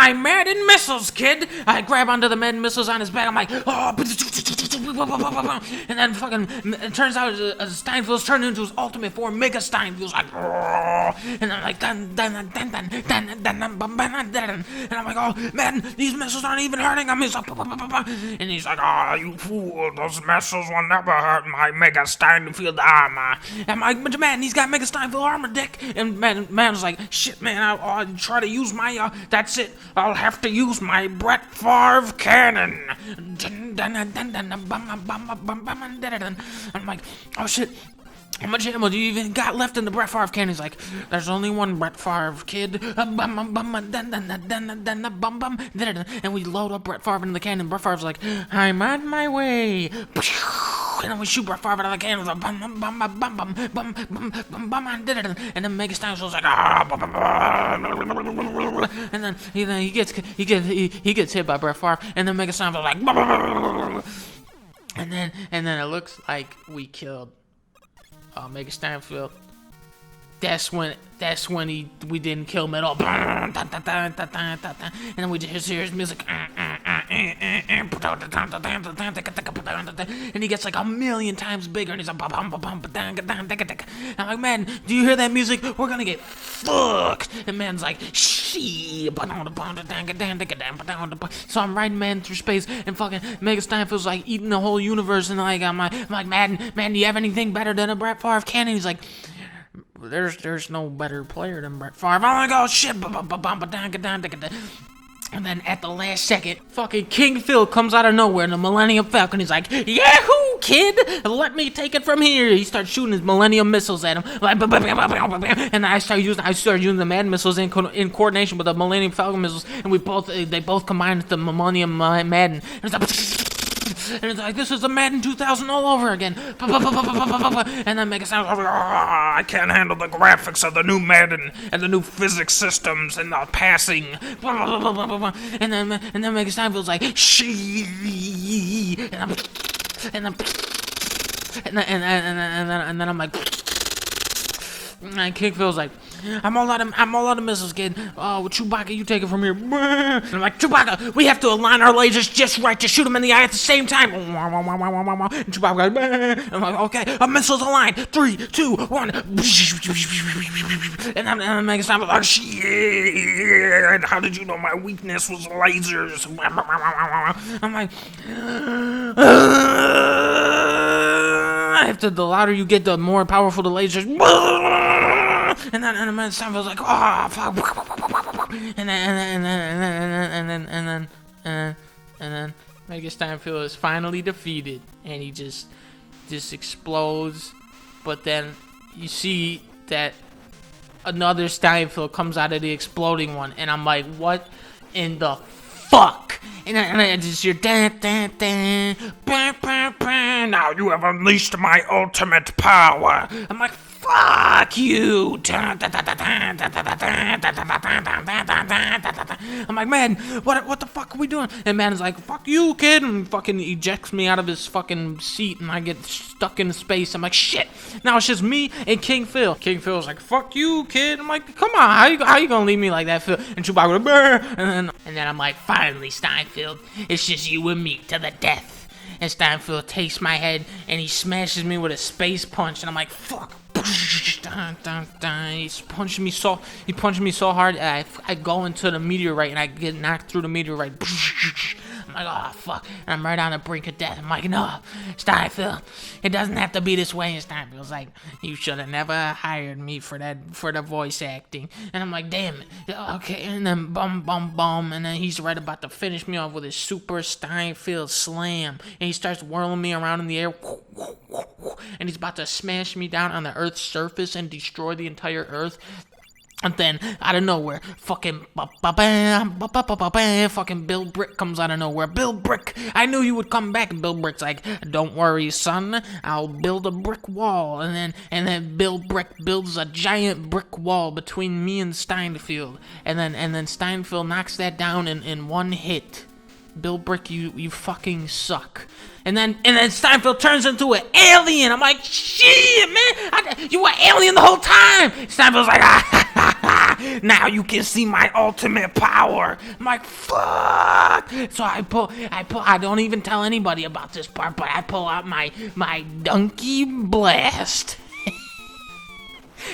my Madden missiles, kid. I grab onto the Madden missiles on his back. I'm like, oh, and then fucking, it turns out Steinfeld's turned into his ultimate form, Mega Steinfeld's like, and I'm like, and I'm like, oh man, these missiles aren't even hurting him. He's like, and he's like, oh, you fool, those missiles will never hurt my Mega Steinfeld armor. And I'm like, but man, he's got Mega Steinfeld armor, dick. And man was like, shit, man, I'll try to use my, that's it, I'll have to use my Brett Favre cannon. I'm like, oh shit, how much ammo do you even got left in the Brett Favre cannon? He's like, there's only one Brett Favre, kid. And we load up Brett Favre into the cannon. Brett Favre's like, I'm on my way. And then we shoot Brett Favre out of the cannon. And then Mega Steinfeld's like, and then he gets hit by Brett Favre. And then Mega Steinfeld's like, and then it looks like we killed Mega Steinfeld. That's when we didn't kill him at all. And then we just hear his music. And he gets like 1,000,000 times bigger, and he's like, I'm like, man, do you hear that music? We're gonna get fucked. And man's like, she. So I'm riding man through space, and fucking Mega Steinfeld's like eating the whole universe, and like I'm like, man, do you have anything better than a Brett Favre cannon? He's like, there's no better player than Brett Favre. I'm like, oh shit. And then at the last second, fucking King Phil comes out of nowhere in the Millennium Falcon. He's like, yahoo, kid, let me take it from here. He starts shooting his Millennium missiles at him. And I started using the Mad missiles in coordination with the Millennium Falcon missiles. And they both combined with the Millennium Madden. And it's like, this is the Madden 2000 all over again. And then Mega Sound, I can't handle the graphics of the new Madden and the new physics systems and the passing. And then Mega Steinfeld's like, she. And then I'm like, and King Phil's like, I'm all out of missiles, kid. Oh, Chewbacca, you take it from here. And I'm like, Chewbacca, we have to align our lasers just right to shoot him in the eye at the same time. And Chewbacca goes, I'm like, okay, missiles aligned. 3, 2, 1. And I'm Mega Steinfeld like, shit. How did you know my weakness was lasers? I'm like, the louder you get, the more powerful the lasers. And then Mega Steinfeld's like, oh fuck. And then Mega Steinfeld is finally defeated, and he just explodes. But then you see that another Steinfeld comes out of the exploding one, and I'm like, what in the fuck? And I just hear now you have unleashed my ultimate power. I'm like, fuck you. I'm like, man, what the fuck are we doing? And man is like, fuck you, kid, and fucking ejects me out of his fucking seat, and I get stuck in space. I'm like, shit. Now it's just me and King Phil. King Phil's like, fuck you, kid. I'm like, come on, how you gonna leave me like that, Phil? And Chewbacca goes, and then I'm like, finally, Steinfeld, it's just you and me to the death. And Steinfeld takes my head and he smashes me with a space punch, and I'm like, fuck. He's punching me so hard, I go into the meteorite and I get knocked through the meteorite. I'm like, oh fuck, and I'm right on the brink of death. I'm like, no, Steinfeld, it doesn't have to be this way. And Steinfeld's like, you should have never hired me for the voice acting. And I'm like, damn it, okay. And then bum, and then he's right about to finish me off with his super Steinfeld slam, and he starts whirling me around in the air, and he's about to smash me down on the Earth's surface and destroy the entire Earth. And then, out of nowhere, fucking Bill Brick comes out of nowhere. Bill Brick, I knew you would come back. And Bill Brick's like, don't worry, son, I'll build a brick wall. And then Bill Brick builds a giant brick wall between me and Steinfeld. And then Steinfeld knocks that down in one hit. Bill Brick, you fucking suck. And then Steinfeld turns into an alien. I'm like, shit, man, you were alien the whole time. Steinfeld's like, Now you can see my ultimate power. I'm like, fuck. So I don't even tell anybody about this part, but I pull out my donkey blast.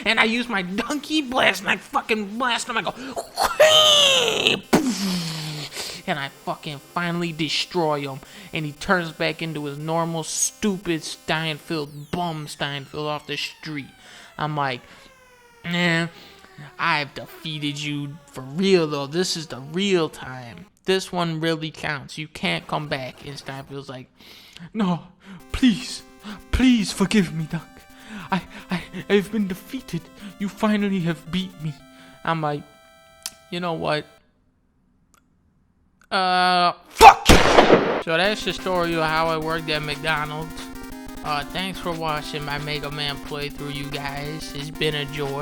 And I use my donkey blast and I fucking blast him. I go, and I fucking finally destroy him. And he turns back into his normal, stupid Steinfeld, bum Steinfeld off the street. I'm like, I've defeated you for real though. This is the real time. This one really counts. You can't come back. And Steinfeld's like, no, please forgive me, Duck. I've been defeated. You finally have beat me. I'm like, you know what? Fuck you! So that's the story of how I worked at McDonald's. Thanks for watching my Mega Man playthrough, you guys. It's been a joy.